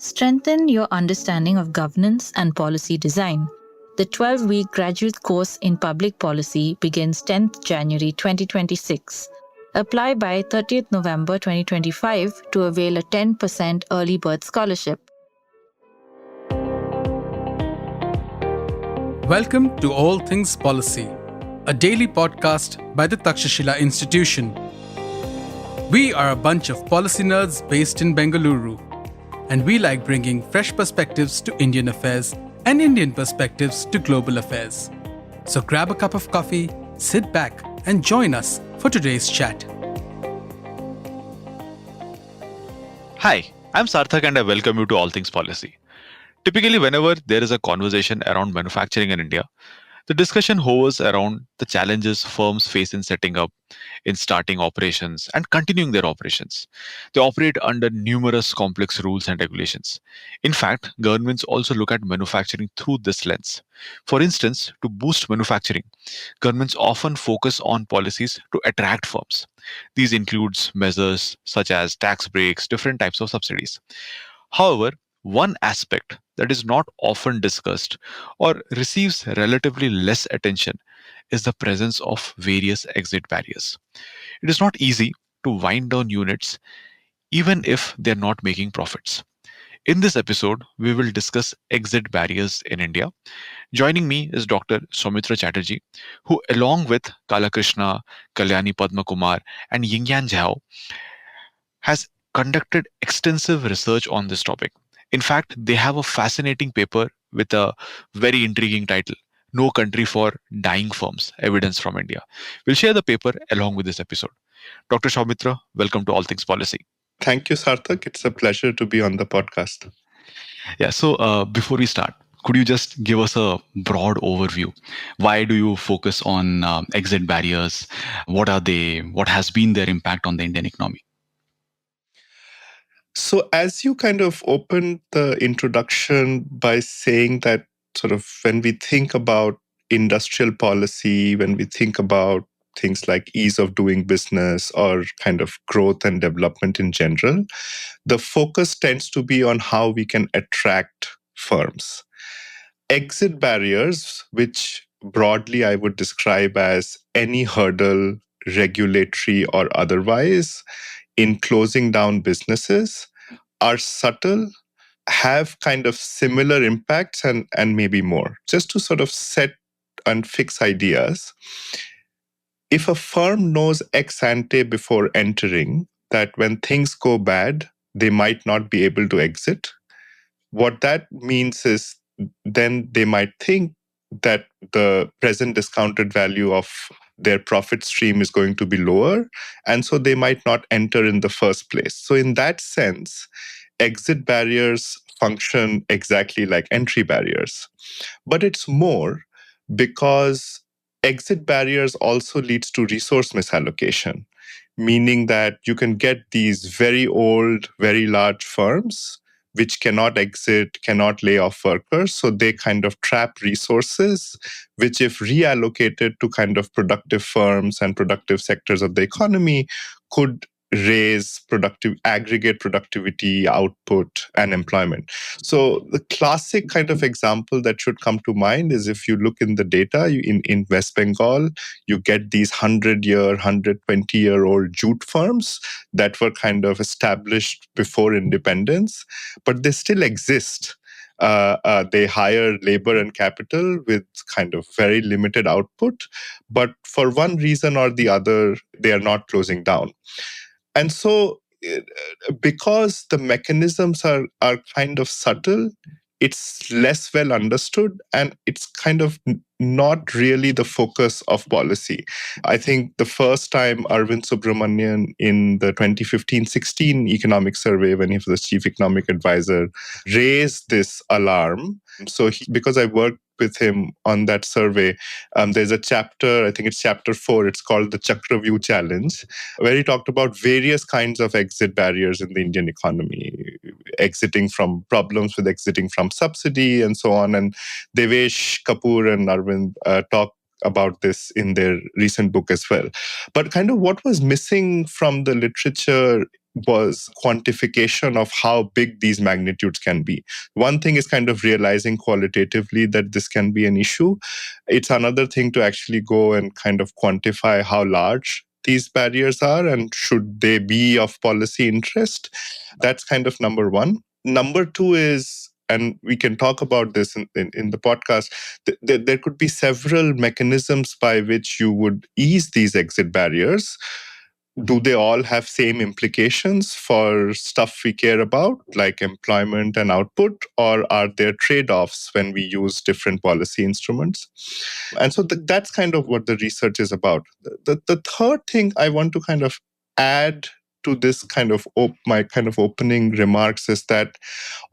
Strengthen your understanding of governance and policy design. The 12-week graduate course in public policy begins 10th January 2026. Apply by 30th November 2025 to avail a 10% early bird scholarship. Welcome to All Things Policy, a daily podcast by the Takshashila Institution. We are a bunch of policy nerds based in Bengaluru, and we like bringing fresh perspectives to Indian affairs and Indian perspectives to global affairs. So grab a cup of coffee, sit back, and join us for today's chat. Hi, I'm Sarthak and I welcome you to All Things Policy. Typically, whenever there is a conversation around manufacturing in India, the discussion hovers around the challenges firms face in setting up, in starting operations, and continuing their operations. They operate under numerous complex rules and regulations. In fact, governments also look at manufacturing through this lens. For instance, to boost manufacturing, governments often focus on policies to attract firms. These includes measures such as tax breaks, different types of subsidies. However, one aspect that is not often discussed or receives relatively less attention is the presence of various exit barriers. It is not easy to wind down units even if they're not making profits. In this episode, we will discuss exit barriers in India. Joining me is Dr. Shoumitro Chatterjee, who along with Kalakrishna, Kalyani Padma Kumar and Yingyan Zhao has conducted extensive research on this topic. In fact, they have a fascinating paper with a very intriguing title, No Country for Dying Firms, Evidence from India. We'll share the paper along with this episode. Dr. Shoumitro, welcome to All Things Policy. Thank you, Sarthak. It's a pleasure to be on the podcast. Yeah, so before we start, could you just give us a broad overview? Why do you focus on exit barriers? What are they? What has been their impact on the Indian economy? So as you kind of opened the introduction by saying that sort of when we think about industrial policy, when we think about things like ease of doing business or kind of growth and development in general, the focus tends to be on how we can attract firms. Exit barriers, which broadly I would describe as any hurdle, regulatory or otherwise, in closing down businesses, are subtle, have kind of similar impacts and maybe more. Just to sort of set and fix ideas, if a firm knows ex ante before entering that when things go bad, they might not be able to exit, what that means is then they might think that the present discounted value of their profit stream is going to be lower, and so they might not enter in the first place. So in that sense, exit barriers function exactly like entry barriers. But it's more because exit barriers also leads to resource misallocation, meaning that you can get these very old, very large firms which cannot exit, cannot lay off workers. So they kind of trap resources, which if reallocated to kind of productive firms and productive sectors of the economy, could raise aggregate productivity, output, and employment. So the classic kind of example that should come to mind is if you look in the data in West Bengal, you get these 100-year, 120-year-old jute firms that were kind of established before independence, but they still exist. They hire labor and capital with kind of very limited output, but for one reason or the other, they are not closing down. And so because the mechanisms are kind of subtle, it's less well understood, and it's kind of not really the focus of policy. I think the first time Arvind Subramanian in the 2015-16 economic survey, when he was the chief economic advisor, raised this alarm. So because I worked with him on that survey, there's a chapter, I think it's chapter 4, it's called the Chakravyu Challenge, where he talked about various kinds of exit barriers in the Indian economy, exiting from problems with exiting from subsidy and so on. And Devesh Kapoor and Arvind talk about this in their recent book as well. But kind of what was missing from the literature was quantification of how big these magnitudes can be. One thing is kind of realizing qualitatively that this can be an issue. It's another thing to actually go and kind of quantify how large these barriers are and should they be of policy interest. That's kind of number one. Number two is, and we can talk about this in the podcast, there could be several mechanisms by which you would ease these exit barriers. Do they all have same implications for stuff we care about, like employment and output, or are there trade-offs when we use different policy instruments? And so that's kind of what the research is about. The third thing I want to kind of add to this kind of my kind of opening remarks is that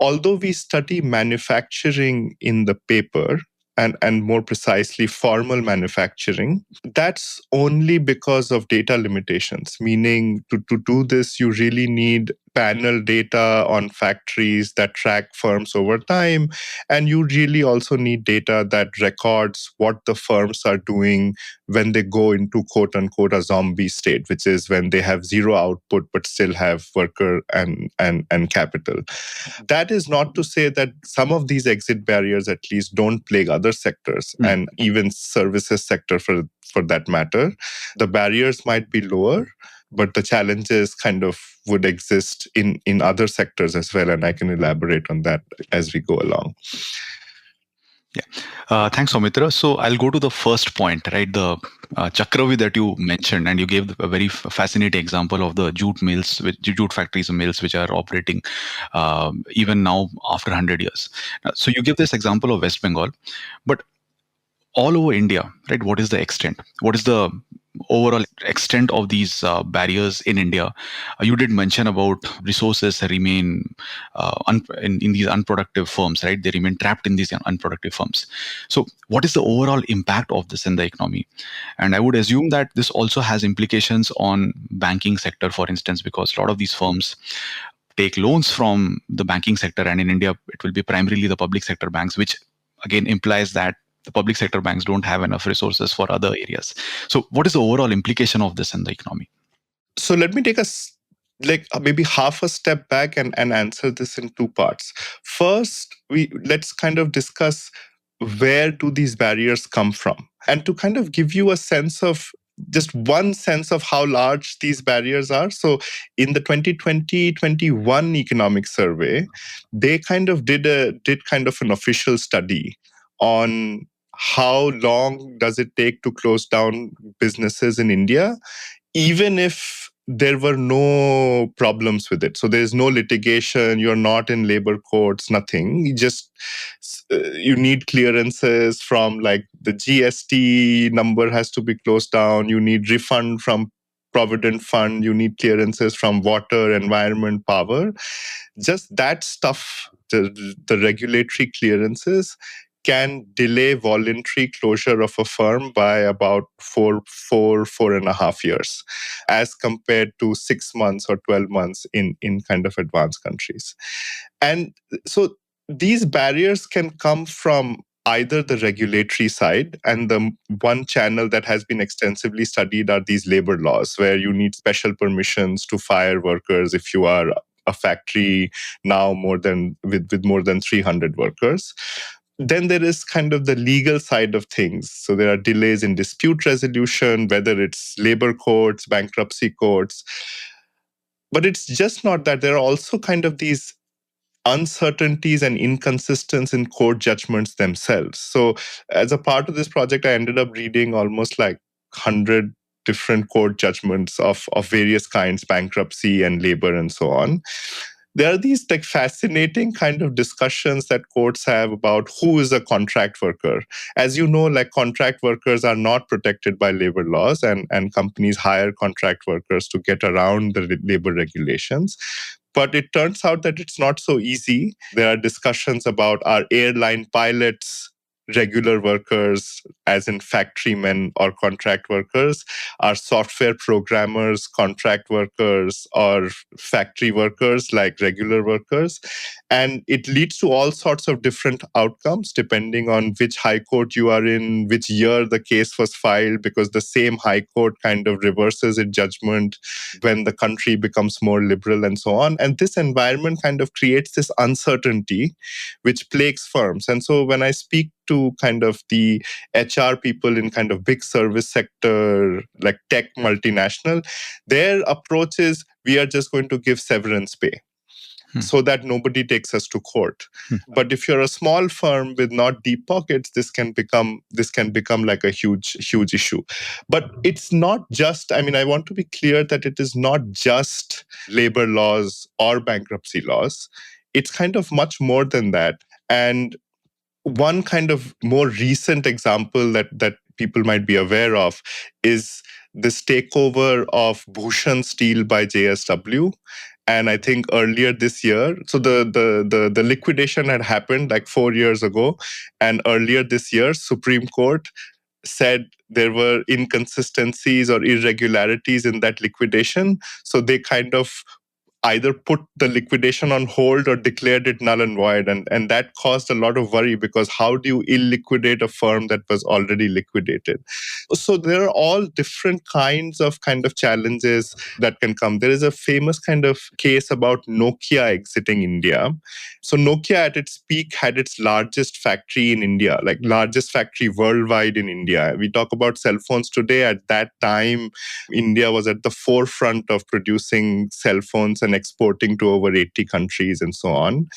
although we study manufacturing in the paper, and more precisely formal manufacturing, that's only because of data limitations, meaning to do this, you really need panel data on factories that track firms over time. And you really also need data that records what the firms are doing when they go into quote unquote a zombie state, which is when they have zero output but still have worker and capital. That is not to say that some of these exit barriers at least don't plague other sectors and even services sector for that matter. The barriers might be lower, but the challenges kind of would exist in other sectors as well. And I can elaborate on that as we go along. Yeah. Thanks, Soumitra. So I'll go to the first point, right? The Chakravi that you mentioned, and you gave a very fascinating example of the jute mills, jute factories and mills, which are operating even now after 100 years. So you give this example of West Bengal, but all over India, right? What is the extent? What is the overall extent of these barriers in India? You did mention about resources remain in these unproductive firms, right? They remain trapped in these unproductive firms. So what is the overall impact of this in the economy? And I would assume that this also has implications on banking sector, for instance, because a lot of these firms take loans from the banking sector, and in India, it will be primarily the public sector banks, which again implies that the public sector banks don't have enough resources for other areas. So what is the overall implication of this in the economy? So let me take maybe half a step back and answer this in two parts. First, let's kind of discuss where do these barriers come from? And to kind of give you a sense of just one sense of how large these barriers are. So in the 2020-21 economic survey, they kind of did kind of an official study on how long does it take to close down businesses in India, even if there were no problems with it. So there's no litigation, you're not in labor courts, nothing. You need clearances from like the GST number has to be closed down. You need refund from Provident Fund. You need clearances from water, environment, power. Just that stuff, the regulatory clearances can delay voluntary closure of a firm by about 4.5 years, as compared to 6 months or 12 months in kind of advanced countries. And so these barriers can come from either the regulatory side, and the one channel that has been extensively studied are these labor laws, where you need special permissions to fire workers if you are a factory now with more than 300 workers. Then there is kind of the legal side of things. So there are delays in dispute resolution, whether it's labor courts, bankruptcy courts. But it's just not that. There are also kind of these uncertainties and inconsistencies in court judgments themselves. So as a part of this project, I ended up reading almost like 100 different court judgments of various kinds, bankruptcy and labor and so on. There are these like fascinating kind of discussions that courts have about who is a contract worker. As you know, like contract workers are not protected by labor laws, and companies hire contract workers to get around the labor regulations. But it turns out that it's not so easy. There are discussions about, are airline pilots regular workers, as in factory men or contract workers, are software programmers, contract workers, or factory workers like regular workers. And it leads to all sorts of different outcomes depending on which high court you are in, which year the case was filed, because the same high court kind of reverses its judgment when the country becomes more liberal and so on. And this environment kind of creates this uncertainty which plagues firms. And so when I speak to kind of the HR people in kind of big service sector, like tech multinational, their approach is we are just going to give severance pay so that nobody takes us to court. But if you're a small firm with not deep pockets, this can become like a huge issue. But it's not just, I mean, I want to be clear that it is not just labor laws or bankruptcy laws. It's kind of much more than that. And one kind of more recent example that people might be aware of is this takeover of Bhushan Steel by JSW. And I think earlier this year, so the liquidation had happened like 4 years ago. And earlier this year, Supreme Court said there were inconsistencies or irregularities in that liquidation. So they kind of either put the liquidation on hold or declared it null and void. And that caused a lot of worry, because how do you illiquidate a firm that was already liquidated? So there are all different kinds of challenges that can come. There is a famous kind of case about Nokia exiting India. So Nokia at its peak had its largest factory in India, like largest factory worldwide in India. We talk about cell phones today. At that time, India was at the forefront of producing cell phones and exporting to over 80 countries and so on.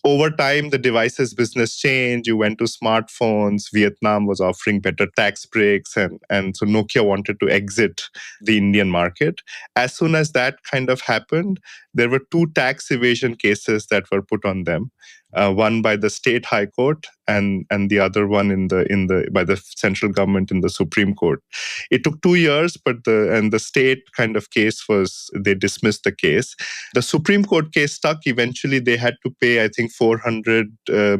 Over time, the devices business changed. You went to smartphones. Vietnam was offering better tax breaks. And so Nokia wanted to exit the Indian market. As soon as that kind of happened, there were 2 tax evasion cases that were put on them. One by the state high court and the other one by the central government in the Supreme Court. It took 2 years, but the state kind of case was, they dismissed the case. The Supreme Court case stuck. Eventually, they had to pay, I think, 400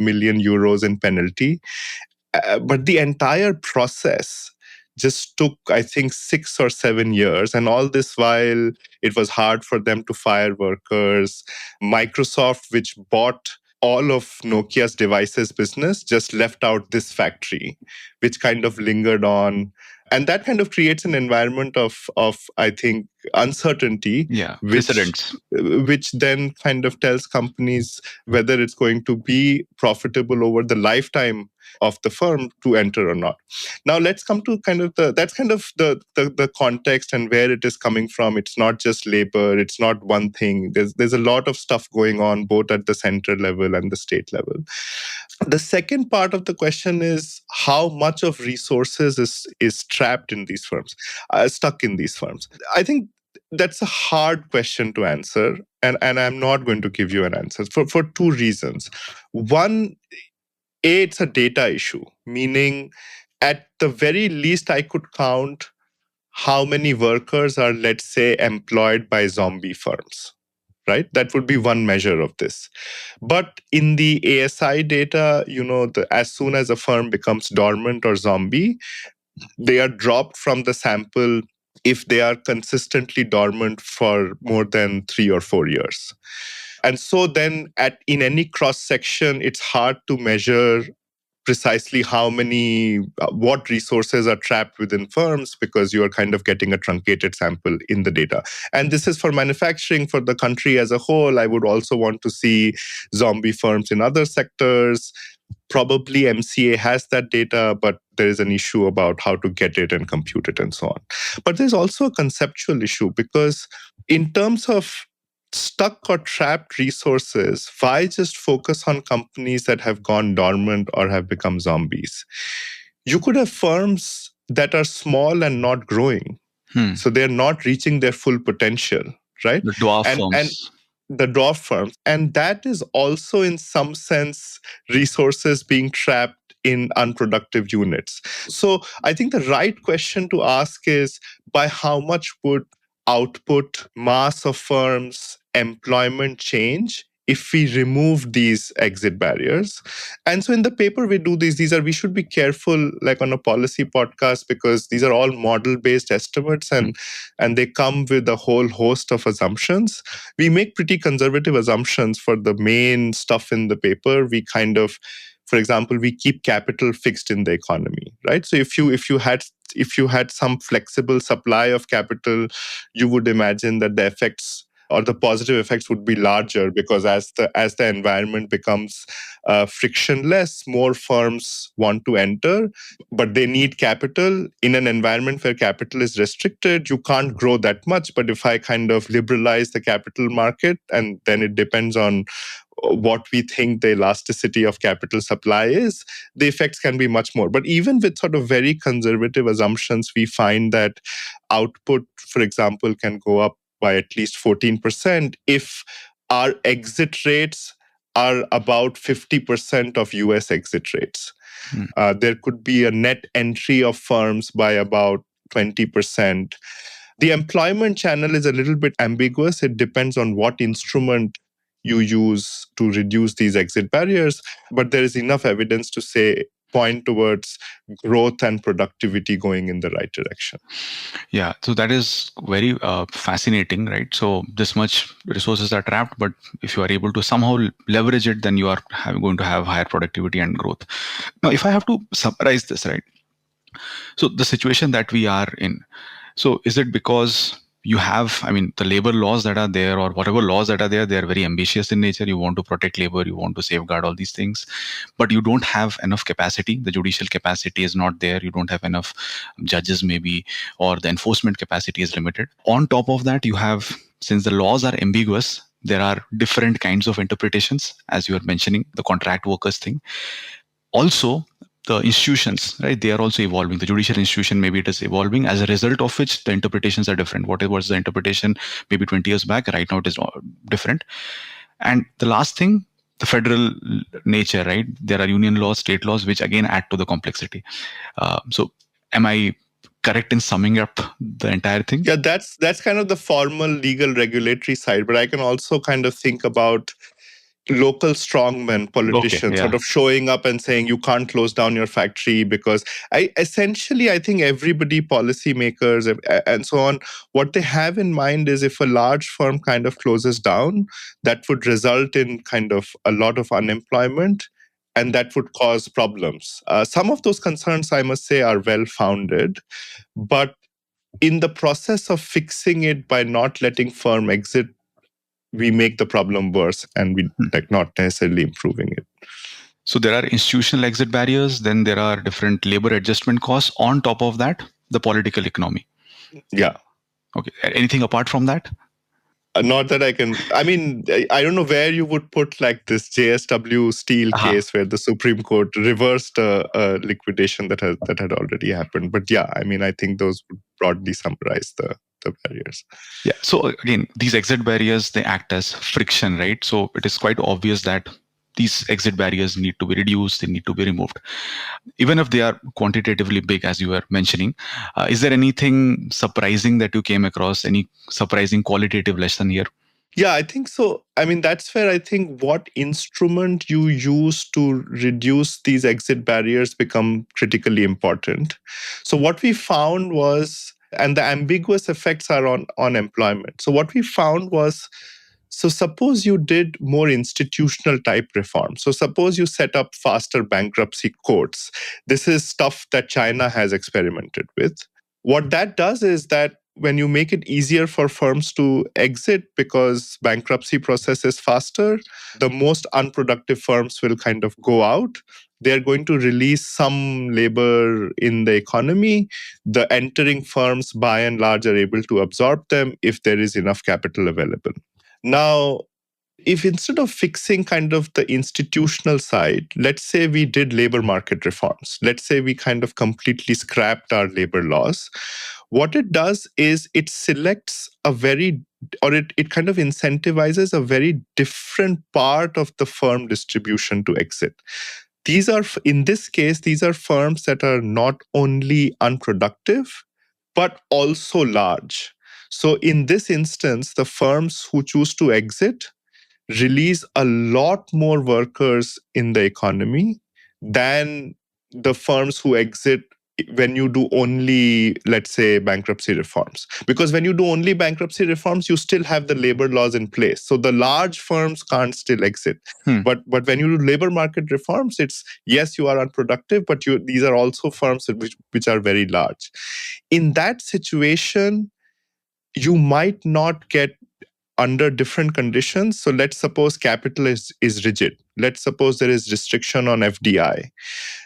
million euros in penalty. But the entire process just took, I think, 6 or 7 years. And all this while, it was hard for them to fire workers. Microsoft, which bought all of Nokia's devices business, just left out this factory, which kind of lingered on. And that kind of creates an environment of I think, uncertainty, which then kind of tells companies whether it's going to be profitable over the lifetime of the firm to enter or not. Now let's come to the context and where it is coming from. It's not just labor, it's not one thing. There's a lot of stuff going on both at the center level and the state level. The second part of the question is how much of resources is trapped in these firms, stuck in these firms. I think that's a hard question to answer, and I'm not going to give you an answer for 2 reasons. One, it's a data issue, meaning at the very least I could count how many workers are, let's say, employed by zombie firms. Right? That would be one measure of this. But in the ASI data, as soon as a firm becomes dormant or zombie, they are dropped from the sample if they are consistently dormant for more than 3 or 4 years. And so then in any cross section, it's hard to measure precisely what resources are trapped within firms, because you are kind of getting a truncated sample in the data. And this is for manufacturing. For the country as a whole, I would also want to see zombie firms in other sectors. Probably MCA has that data, but there is an issue about how to get it and compute it and so on. But there's also a conceptual issue, because in terms of stuck or trapped resources, why just focus on companies that have gone dormant or have become zombies? You could have firms that are small and not growing. So they're not reaching their full potential, right? The dwarf firms. And the dwarf firms. And that is also, in some sense, resources being trapped in unproductive units. So I think the right question to ask is, by how much would output, mass of firms, employment change if we remove these exit barriers. And so in the paper we do we should be careful, like on a policy podcast, because these are all model-based estimates and they come with a whole host of assumptions. We make pretty conservative assumptions for the main stuff in the paper. We kind of, for example, we keep capital fixed in the economy, right? So if you had some flexible supply of capital, you would imagine that the effects or the positive effects would be larger, because as the environment becomes frictionless, more firms want to enter, but they need capital. In an environment where capital is restricted, you can't grow that much. But if I kind of liberalize the capital market, and then it depends on what we think the elasticity of capital supply is, the effects can be much more. But even with sort of very conservative assumptions, we find that output, for example, can go up by at least 14% if our exit rates are about 50% of US exit rates. There could be a net entry of firms by about 20%. The employment channel is a little bit ambiguous. It depends on what instrument you use to reduce these exit barriers, but there is enough evidence to point towards growth and productivity going in the right direction. Yeah, so that is very fascinating, right? So this much resources are trapped, but if you are able to somehow leverage it, then you are going to have higher productivity and growth. Now, if I have to summarize this, right? So the situation that we are in, so is it because you have, the labor laws that are there, or whatever laws that are there, they are very ambitious in nature. You want to protect labor, you want to safeguard all these things, but you don't have enough capacity. The judicial capacity is not there. You don't have enough judges maybe, or the enforcement capacity is limited. On top of that, you have, since the laws are ambiguous, there are different kinds of interpretations, as you are mentioning, the contract workers thing. Also, the institutions, right, they are also evolving. The judicial institution, maybe it is evolving, as a result of which the interpretations are different. What was the interpretation maybe 20 years back, right now it is different. And the last thing, the federal nature, right? There are union laws, state laws, which again add to the complexity. So am I correct in summing up the entire thing? Yeah, that's kind of the formal legal regulatory side, but I can also kind of think about local strongmen, politicians, sort of showing up and saying you can't close down your factory, because I think everybody, policymakers and so on, what they have in mind is if a large firm kind of closes down, that would result in kind of a lot of unemployment, and that would cause problems. Some of those concerns, I must say, are well founded, but in the process of fixing it by not letting firm exit, we make the problem worse, and we not necessarily improving it. So there are institutional exit barriers, then there are different labor adjustment costs. On top of that, the political economy. Yeah. Okay. Anything apart from that? Not that I can. I don't know where you would put like this JSW Steel case where the Supreme Court reversed a liquidation that had already happened. But yeah, I think those would broadly summarize the barriers. Yeah. So again, these exit barriers, they act as friction, right? So it is quite obvious that these exit barriers need to be reduced, they need to be removed. Even if they are quantitatively big, as you were mentioning, is there anything surprising that you came across, any surprising qualitative lesson here? Yeah, I think so. That's where I think what instrument you use to reduce these exit barriers become critically important. So what we found was, and the ambiguous effects are on employment. So what we found was, so suppose you did more institutional type reform. So suppose you set up faster bankruptcy courts. This is stuff that China has experimented with. What that does is that when you make it easier for firms to exit because bankruptcy process is faster, the most unproductive firms will kind of go out. They're going to release some labor in the economy. The entering firms, by and large, are able to absorb them if there is enough capital available. Now, if instead of fixing kind of the institutional side, let's say we did labor market reforms, let's say we kind of completely scrapped our labor laws, what it does is it selects it kind of incentivizes a very different part of the firm distribution to exit. In this case, these are firms that are not only unproductive, but also large. So in this instance, the firms who choose to exit release a lot more workers in the economy than the firms who exit when you do only, let's say, bankruptcy reforms. Because when you do only bankruptcy reforms, you still have the labor laws in place. So the large firms can't still exit. But when you do labor market reforms, it's, yes, you are unproductive, but these are also firms which are very large. In that situation, you might not get under different conditions. So let's suppose capital is rigid. Let's suppose there is restriction on FDI.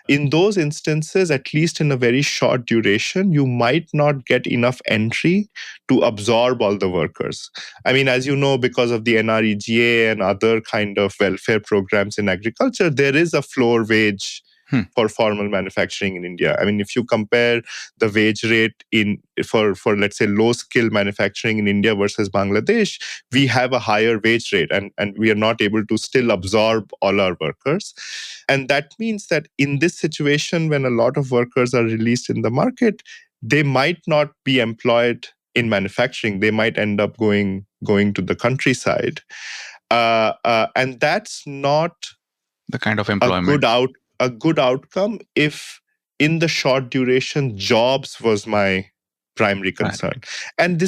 In those instances, at least in a very short duration, you might not get enough entry to absorb all the workers. I mean, as you know, because of the NREGA and other kind of welfare programs in agriculture, there is a floor wage for formal manufacturing in India. I mean, if you compare the wage rate for let's say low skill manufacturing in India versus Bangladesh, we have a higher wage rate, and we are not able to still absorb all our workers. And that means that in this situation, when a lot of workers are released in the market, they might not be employed in manufacturing. They might end up going to the countryside, and that's not the kind of employment. A good outcome if in the short duration jobs was my primary concern. And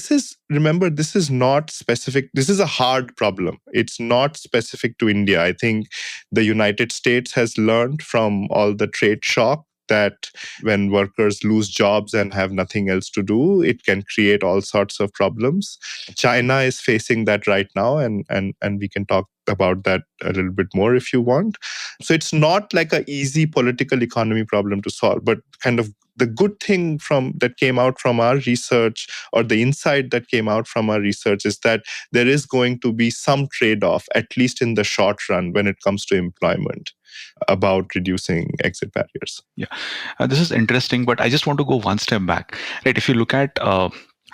remember, this is not specific. This is a hard problem. It's not specific to India. I think the United States has learned from all the trade shock that when workers lose jobs and have nothing else to do, it can create all sorts of problems. China is facing that right now, and we can talk about that a little bit more if you want. So it's not like an easy political economy problem to solve, but kind of the good thing that came out from our research, or the insight that came out from our research, is that there is going to be some trade-off, at least in the short run, when it comes to employment, about reducing exit barriers. Yeah, this is interesting, but I just want to go one step back. Right, if you look at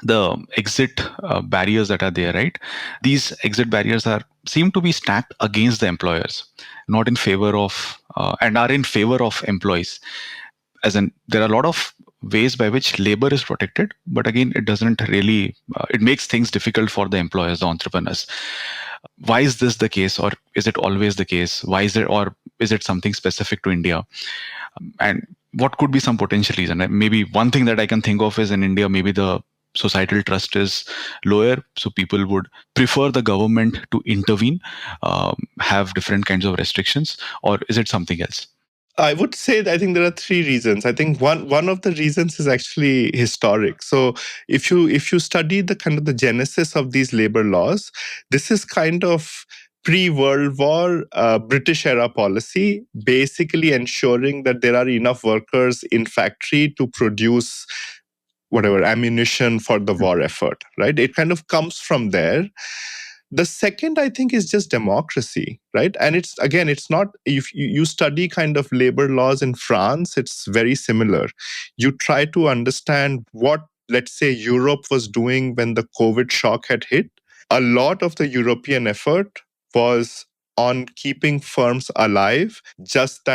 the exit barriers that are there, right? These exit barriers seem to be stacked against the employers, not in favor of, and are in favor of employees. As in, there are a lot of ways by which labor is protected, but again, it doesn't really, it makes things difficult for the employers, the entrepreneurs. Why is this the case, or is it always the case? Why is it, or is it something specific to India? And what could be some potential reason? Maybe one thing that I can think of is, in India, maybe the societal trust is lower, so people would prefer the government to intervene, have different kinds of restrictions, or is it something else? I would say that I think there are three reasons. I think one of the reasons is actually historic. So if you study the kind of the genesis of these labor laws, this is kind of pre-World War British era policy, basically ensuring that there are enough workers in factory to produce whatever ammunition for the war effort, right? It kind of comes from there. The second, I think, is just democracy, right? And it's not, if you study kind of labor laws in France, it's very similar. You try to understand what, let's say, Europe was doing when the COVID shock had hit. A lot of the European effort was on keeping firms alive, just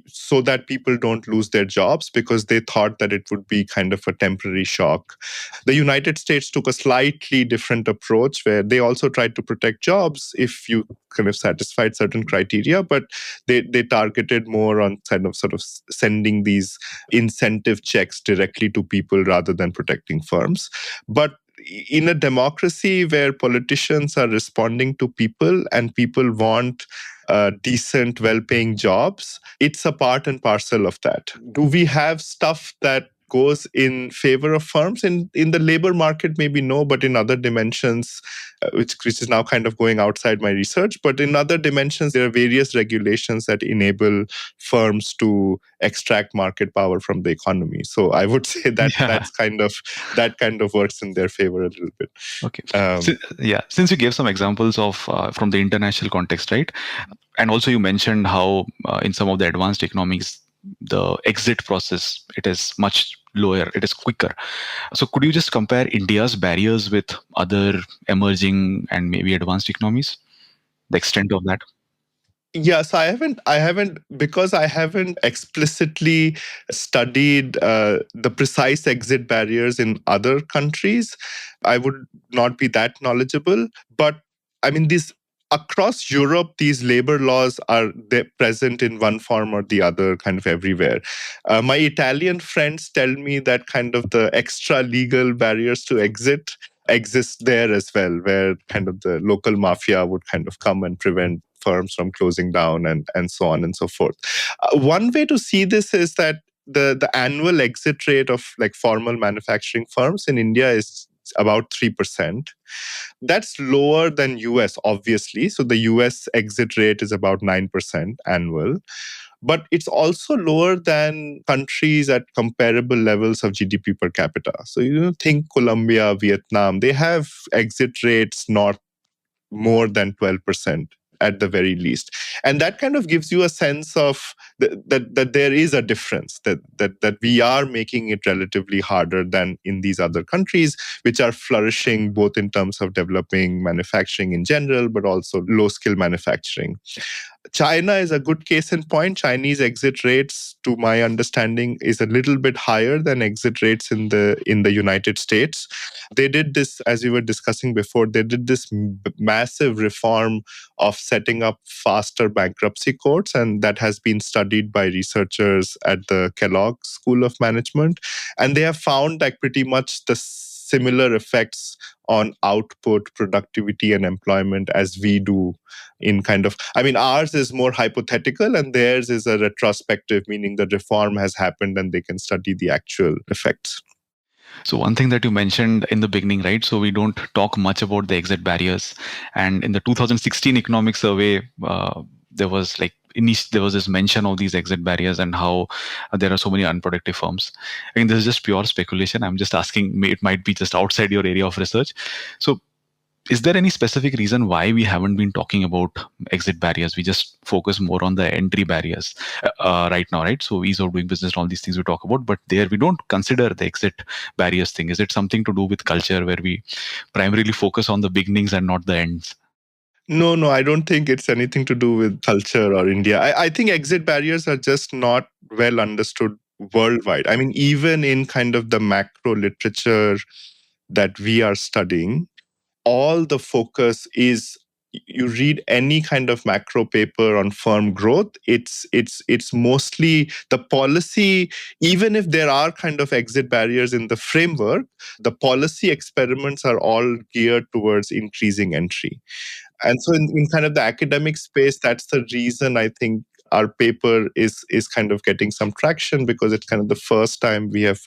so that people don't lose their jobs, because they thought that it would be kind of a temporary shock. The United States took a slightly different approach, where they also tried to protect jobs if you kind of satisfied certain criteria, but they targeted more on sort of sending these incentive checks directly to people rather than protecting firms. But in a democracy where politicians are responding to people and people want decent, well-paying jobs, it's a part and parcel of that. Do we have stuff that goes in favor of firms? In the labor market, maybe no, but in other dimensions, which is now kind of going outside my research, but in other dimensions, there are various regulations that enable firms to extract market power from the economy. So I would say that that kind of works in their favor a little bit. Okay. Since you gave some examples of from the international context, right? And also you mentioned how in some of the advanced economies, the exit process, it is much lower, it is quicker. So could you just compare India's barriers with other emerging and maybe advanced economies, the extent of that? Yes, I haven't because I haven't explicitly studied the precise exit barriers in other countries. I would not be that knowledgeable. But I mean, across Europe, these labor laws are present in one form or the other kind of everywhere. My Italian friends tell me that kind of the extra legal barriers to exit exist there as well, where kind of the local mafia would kind of come and prevent firms from closing down and so on and so forth. One way to see this is that the annual exit rate of like formal manufacturing firms in India is about 3%. That's lower than US, obviously. So the US exit rate is about 9% annual. But it's also lower than countries at comparable levels of GDP per capita. So you think Colombia, Vietnam, they have exit rates not more than 12% at the very least. And that kind of gives you a sense of that there is a difference, that we are making it relatively harder than in these other countries, which are flourishing both in terms of developing manufacturing in general, but also low skill manufacturing. China is a good case in point. Chinese exit rates, to my understanding, is a little bit higher than exit rates in the United States. They did this, as we were discussing before, they did this massive reform of setting up faster bankruptcy courts, and that has been studied by researchers at the Kellogg School of Management. And they have found like pretty much the similar effects on output, productivity, and employment as we do in kind of, I mean, ours is more hypothetical and theirs is a retrospective, meaning the reform has happened and they can study the actual effects. So one thing that you mentioned in the beginning, right? So we don't talk much about the exit barriers. And in the 2016 economic survey, there was like there was this mention of these exit barriers and how there are so many unproductive firms. I mean, this is just pure speculation. I'm just asking, it might be just outside your area of research. So is there any specific reason why we haven't been talking about exit barriers? We just focus more on the entry barriers right now, right? So ease of doing business and all these things we talk about, but there we don't consider the exit barriers thing. Is it something to do with culture where we primarily focus on the beginnings and not the ends? No, I don't think it's anything to do with culture or India. I think exit barriers are just not well understood worldwide. I mean, even in kind of the macro literature that we are studying, all the focus is, you read any kind of macro paper on firm growth, it's mostly the policy. Even if there are kind of exit barriers in the framework, the policy experiments are all geared towards increasing entry. And so in kind of the academic space, that's the reason I think our paper is kind of getting some traction, because it's kind of the first time we have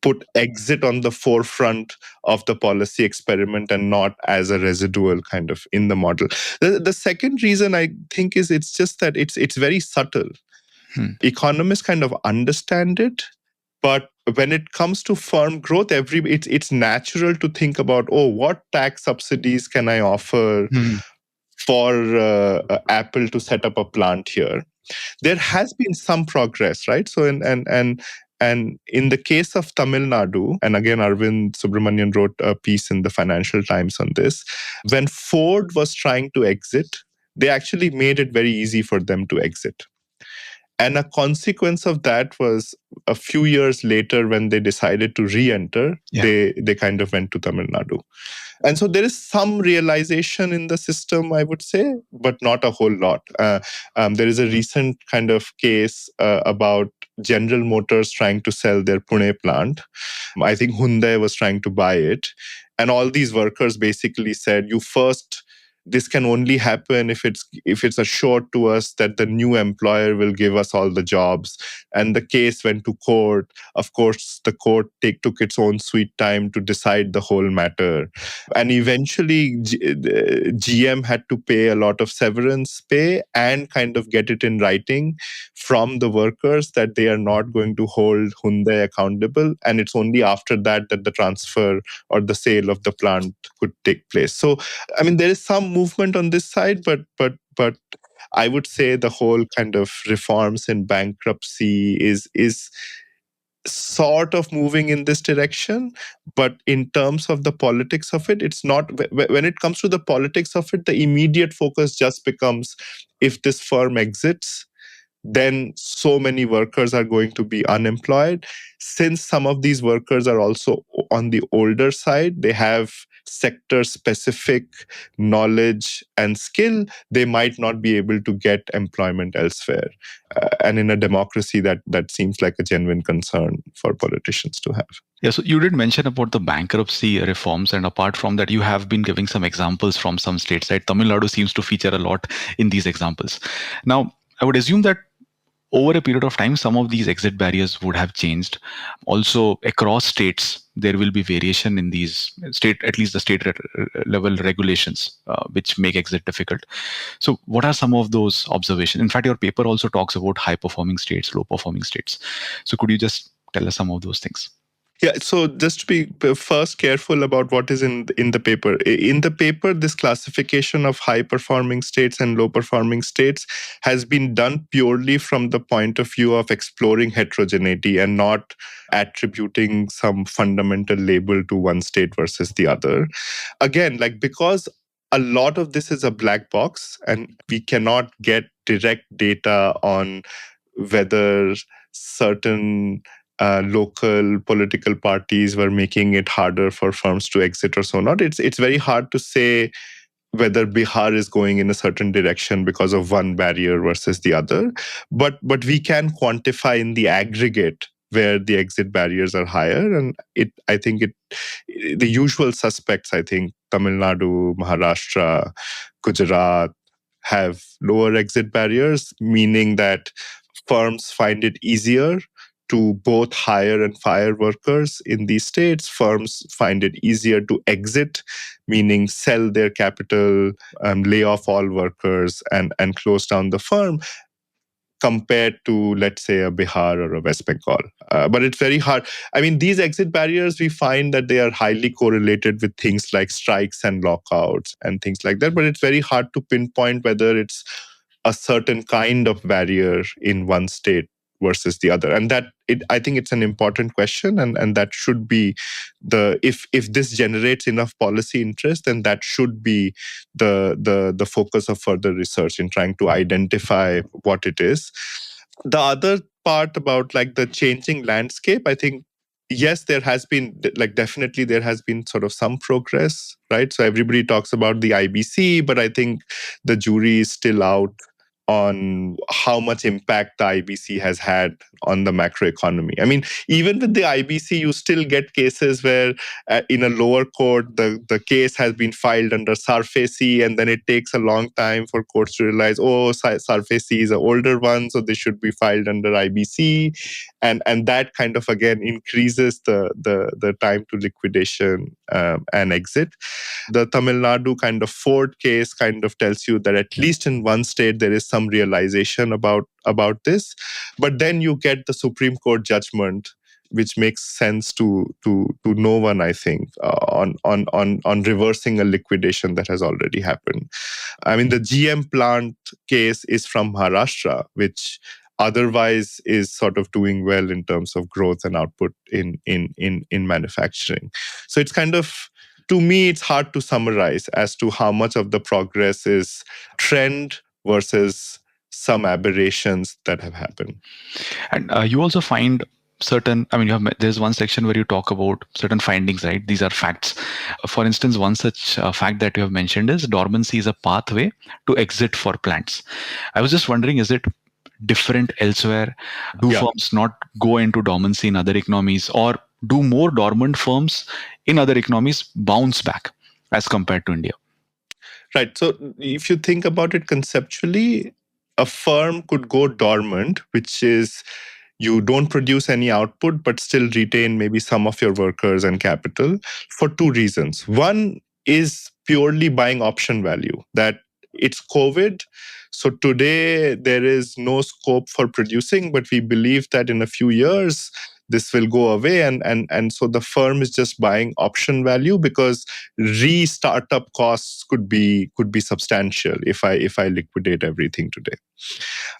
put exit on the forefront of the policy experiment and not as a residual kind of in the model. The second reason I think is it's just that it's very subtle. Economists kind of understand it, but when it comes to firm growth, it's natural to think about, oh, what tax subsidies can I offer for Apple to set up a plant here? There has been some progress, right? So and in the case of Tamil Nadu, and again, Arvind Subramanian wrote a piece in the Financial Times on this, when Ford was trying to exit, they actually made it very easy for them to exit. And a consequence of that was a few years later, when they decided to re-enter, they kind of went to Tamil Nadu. And so there is some realization in the system, I would say, but not a whole lot. There is a recent kind of case about General Motors trying to sell their Pune plant. I think Hyundai was trying to buy it. And all these workers basically said, this can only happen if it's assured to us that the new employer will give us all the jobs. And the case went to court. Of course, the court took its own sweet time to decide the whole matter. And eventually, GM had to pay a lot of severance pay and kind of get it in writing from the workers that they are not going to hold Hyundai accountable. And it's only after that the transfer or the sale of the plant could take place. So, I mean, there is some movement on this side, but I would say the whole kind of reforms in bankruptcy is sort of moving in this direction. But in terms of the politics of it, it's not. When it comes to the politics of it, the immediate focus just becomes, if this firm exits, then so many workers are going to be unemployed. Since some of these workers are also on the older side, they have sector specific knowledge and skill, they might not be able to get employment elsewhere. And in a democracy, that seems like a genuine concern for politicians to have. Yeah, so you did mention about the bankruptcy reforms, and apart from that, you have been giving some examples from some states, right? Tamil Nadu seems to feature a lot in these examples. Now, I would assume that over a period of time, some of these exit barriers would have changed. Also, across states, there will be variation in these state, at least the state level regulations, which make exit difficult. So, what are some of those observations? In fact, your paper also talks about high performing states, low performing states. So, could you just tell us some of those things? Yeah, so just to be first careful about what is in the paper. In the paper, this classification of high performing states and low performing states has been done purely from the point of view of exploring heterogeneity and not attributing some fundamental label to one state versus the other. Again, because a lot of this is a black box and we cannot get direct data on whether certain local political parties were making it harder for firms to exit or so not. It's very hard to say whether Bihar is going in a certain direction because of one barrier versus the other. But we can quantify in the aggregate where the exit barriers are higher. And I think the usual suspects, I think Tamil Nadu, Maharashtra, Gujarat have lower exit barriers, meaning that firms find it easier to both hire and fire workers in these states. Firms find it easier to exit, meaning sell their capital, lay off all workers, and close down the firm, compared to, let's say, a Bihar or a West Bengal. But it's very hard. I mean, these exit barriers, we find that they are highly correlated with things like strikes and lockouts and things like that. But it's very hard to pinpoint whether it's a certain kind of barrier in one state versus the other. And I think it's an important question, and that should be if this generates enough policy interest, then that should be the focus of further research in trying to identify what it is. The other part about the changing landscape, I think, yes, there has been definitely there has been sort of some progress, right? So everybody talks about the IBC, but I think the jury is still out on how much impact the IBC has had on the macroeconomy. I mean, even with the IBC, you still get cases where in a lower court, the case has been filed under SARFACI, and then it takes a long time for courts to realize, oh, SARFACI is an older one, so they should be filed under IBC. And that kind of, again, increases the time to liquidation and exit. The Tamil Nadu kind of Ford case kind of tells you that at least in one state, there is some realization about this. But then you get the Supreme Court judgment, which makes sense to no one, I think, on reversing a liquidation that has already happened. I mean, the GM plant case is from Maharashtra, which otherwise is sort of doing well in terms of growth and output in manufacturing. So it's kind of, to me, it's hard to summarize as to how much of the progress is trend versus some aberrations that have happened. And you also find certain, I mean, there's one section where you talk about certain findings, right? These are facts. For instance, one such fact that you have mentioned is dormancy is a pathway to exit for plants. I was just wondering, is it different elsewhere? Do firms not go into dormancy in other economies, or do more dormant firms in other economies bounce back as compared to India? Right. So if you think about it conceptually, a firm could go dormant, which is you don't produce any output, but still retain maybe some of your workers and capital, for two reasons. One is purely buying option value, that it's COVID. So today there is no scope for producing, but we believe that in a few years, this will go away. And so the firm is just buying option value, because re-startup costs could be substantial if I liquidate everything today.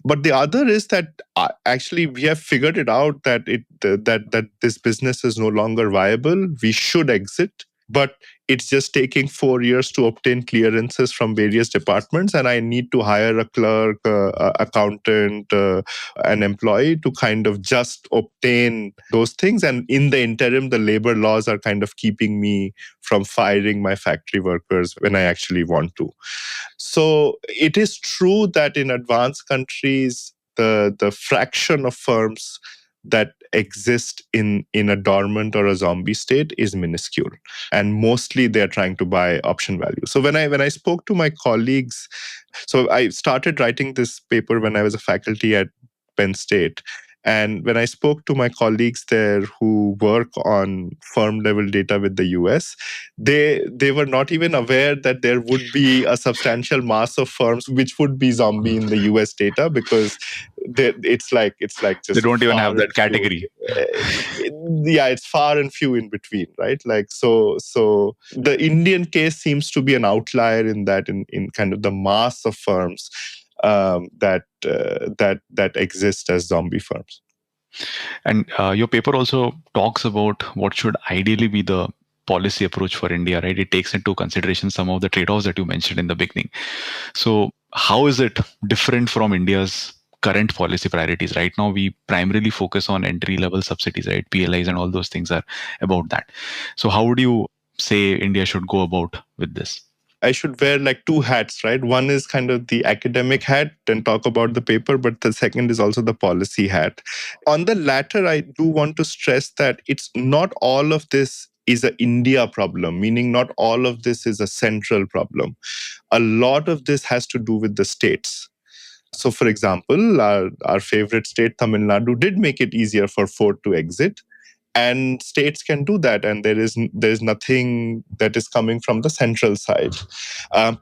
But the other is that actually we have figured it out that that this business is no longer viable. We should exit. but it's just taking 4 years to obtain clearances from various departments, and I need to hire a clerk, accountant, an employee to kind of just obtain those things. And in the interim, the labor laws are kind of keeping me from firing my factory workers when I actually want to. So it is true that in advanced countries, the fraction of firms that exist in a dormant or a zombie state is minuscule, and mostly they're trying to buy option value. So when I spoke to my colleagues, so I started writing this paper when I was a faculty at Penn State. And when I spoke to my colleagues there who work on firm level data with the US, they were not even aware that there would be a substantial mass of firms which would be zombie in the US data, because it's like just they don't even have that category. Yeah, it's far and few in between, right? Like so the Indian case seems to be an outlier in that, in kind of the mass of firms that exist as zombie firms. And your paper also talks about what should ideally be the policy approach for India, right? It takes into consideration some of the trade-offs that you mentioned in the beginning. So how is it different from India's current policy priorities? Right now, we primarily focus on entry-level subsidies, right? PLIs and all those things are about that. So how would you say India should go about with this? I should wear like two hats, right? One is kind of the academic hat and talk about the paper, but the second is also the policy hat. On the latter, I do want to stress that it's not all of this is an India problem, meaning not all of this is a central problem. A lot of this has to do with the states. So, for example, our favorite state, Tamil Nadu, did make it easier for Ford to exit. And states can do that, and there is nothing that is coming from the central side.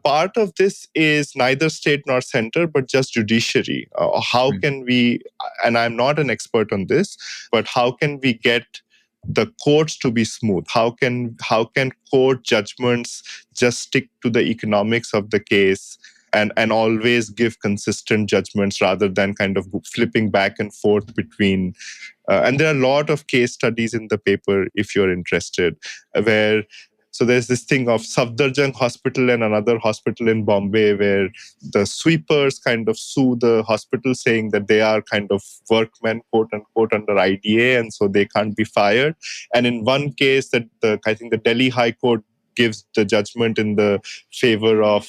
Part of this is neither state nor center, but just judiciary. How can we, and I'm not an expert on this, but how can we get the courts to be smooth? How can court judgments just stick to the economics of the case and always give consistent judgments rather than kind of flipping back and forth between. And there are a lot of case studies in the paper, if you're interested, where so there's this thing of Safdarjung Hospital and another hospital in Bombay where the sweepers kind of sue the hospital saying that they are kind of workmen, quote unquote, under IDA, and so they can't be fired. And in one case that I think the Delhi High Court gives the judgment in the favor of,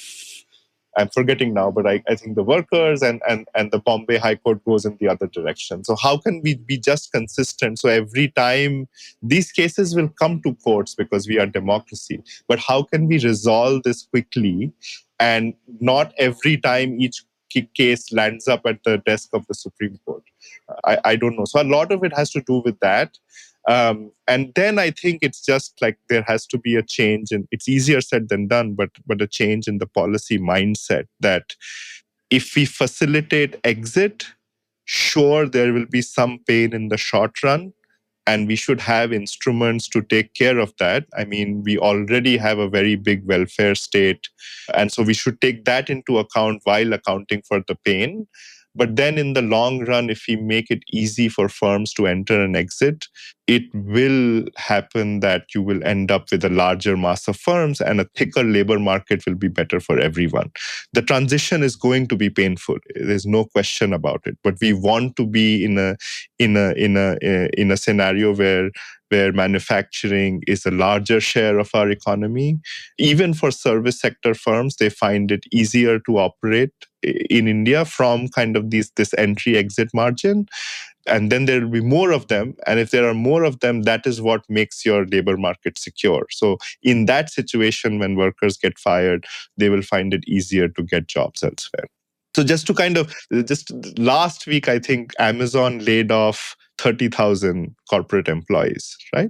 I'm forgetting now, but I think the workers, and the Bombay High Court goes in the other direction. So how can we be just consistent? So every time these cases will come to courts because we are democracy, but how can we resolve this quickly and not every time each case lands up at the desk of the Supreme Court? I don't know. So a lot of it has to do with that. And then I think it's just like there has to be a change, and it's easier said than done, but a change in the policy mindset that if we facilitate exit, sure, there will be some pain in the short run, and we should have instruments to take care of that. I mean, we already have a very big welfare state, and so we should take that into account while accounting for the pain. But then in the long run, if we make it easy for firms to enter and exit, it will happen that you will end up with a larger mass of firms, and a thicker labor market will be better for everyone. The transition is going to be painful. There's no question about it. But we want to be in a scenario where manufacturing is a larger share of our economy. Even for service sector firms, they find it easier to operate in India from kind of this entry-exit margin. And then there will be more of them. And if there are more of them, that is what makes your labor market secure. So in that situation, when workers get fired, they will find it easier to get jobs elsewhere. So just last week, I think Amazon laid off 30,000 corporate employees, right?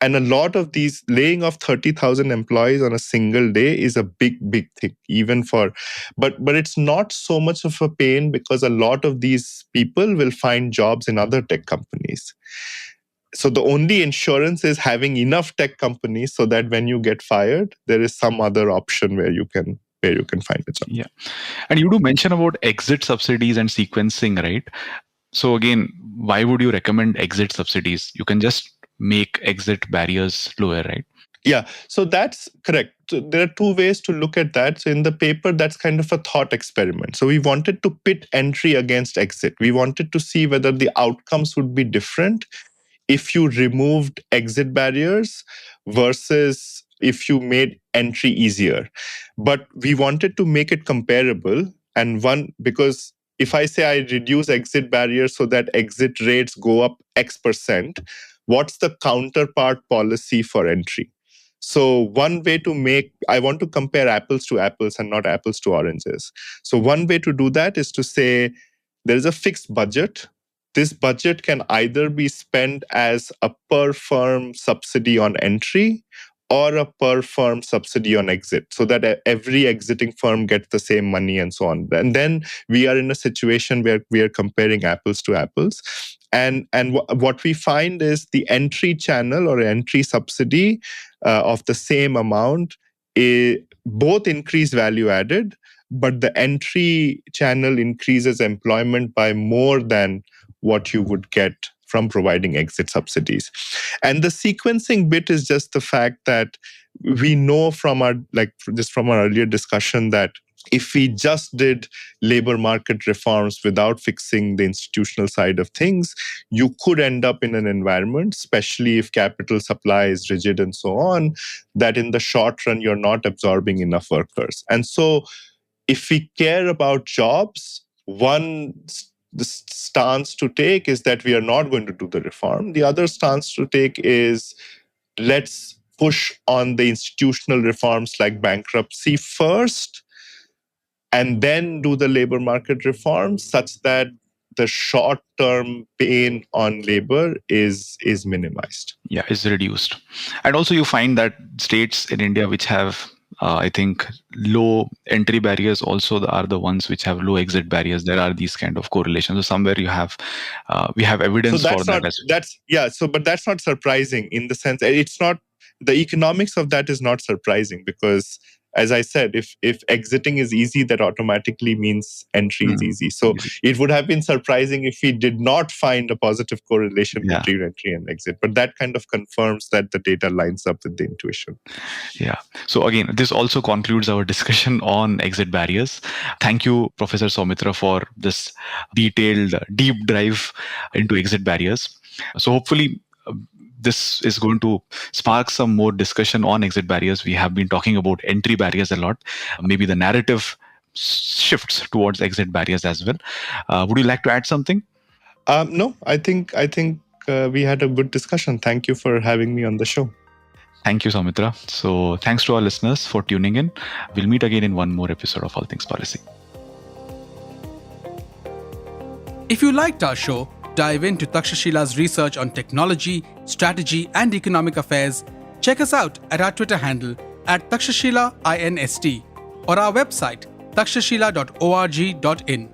And a lot of these laying off 30,000 employees on a single day is a big thing, even for, but it's not so much of a pain because a lot of these people will find jobs in other tech companies. So the only insurance is having enough tech companies so that when you get fired, there is some other option where you can find a job. Yeah. And you do mention about exit subsidies and sequencing, right? So again, why would you recommend exit subsidies? You can just make exit barriers lower, right? Yeah, so that's correct. So there are two ways to look at that. So in the paper, that's kind of a thought experiment. So we wanted to pit entry against exit. We wanted to see whether the outcomes would be different if you removed exit barriers versus if you made entry easier. But we wanted to make it comparable. And because if I say I reduce exit barriers so that exit rates go up X%, what's the counterpart policy for entry? So one way I want to compare apples to apples and not apples to oranges. So one way to do that is to say there is a fixed budget. This budget can either be spent as a per firm subsidy on entry or a per firm subsidy on exit, so that every exiting firm gets the same money and so on. And then we are in a situation where we are comparing apples to apples. And what we find is the entry channel or entry subsidy of the same amount, both increase value added, but the entry channel increases employment by more than what you would get from providing exit subsidies. And the sequencing bit is just the fact that we know from our earlier discussion that if we just did labor market reforms without fixing the institutional side of things, you could end up in an environment, especially if capital supply is rigid and so on, that in the short run, you're not absorbing enough workers. And so if we care about jobs, the stance to take is that we are not going to do the reform. The other stance to take is let's push on the institutional reforms like bankruptcy first, and then do the labor market reforms such that the short-term pain on labor is minimized. Yeah, is reduced. And also you find that states in India which have I think low entry barriers also are the ones which have low exit barriers. There are these kind of correlations. So somewhere we have evidence for that. But that's not surprising in the sense it's not, the economics of that is not surprising because, as I said, if exiting is easy, that automatically means entry is easy. So it would have been surprising if we did not find a positive correlation between entry and exit. But that kind of confirms that the data lines up with the intuition. Yeah. So again, this also concludes our discussion on exit barriers. Thank you, Professor Soumitra, for this detailed deep dive into exit barriers. So hopefully, this is going to spark some more discussion on exit barriers. We have been talking about entry barriers a lot. Maybe the narrative shifts towards exit barriers as well. Would you like to add something? No, I think we had a good discussion. Thank you for having me on the show. Thank you, Soumitra. So thanks to our listeners for tuning in. We'll meet again in one more episode of All Things Policy. If you liked our show, dive into Takshashila's research on technology, strategy, and economic affairs. Check us out at our Twitter handle @Takshashila INST or our website takshashila.org.in.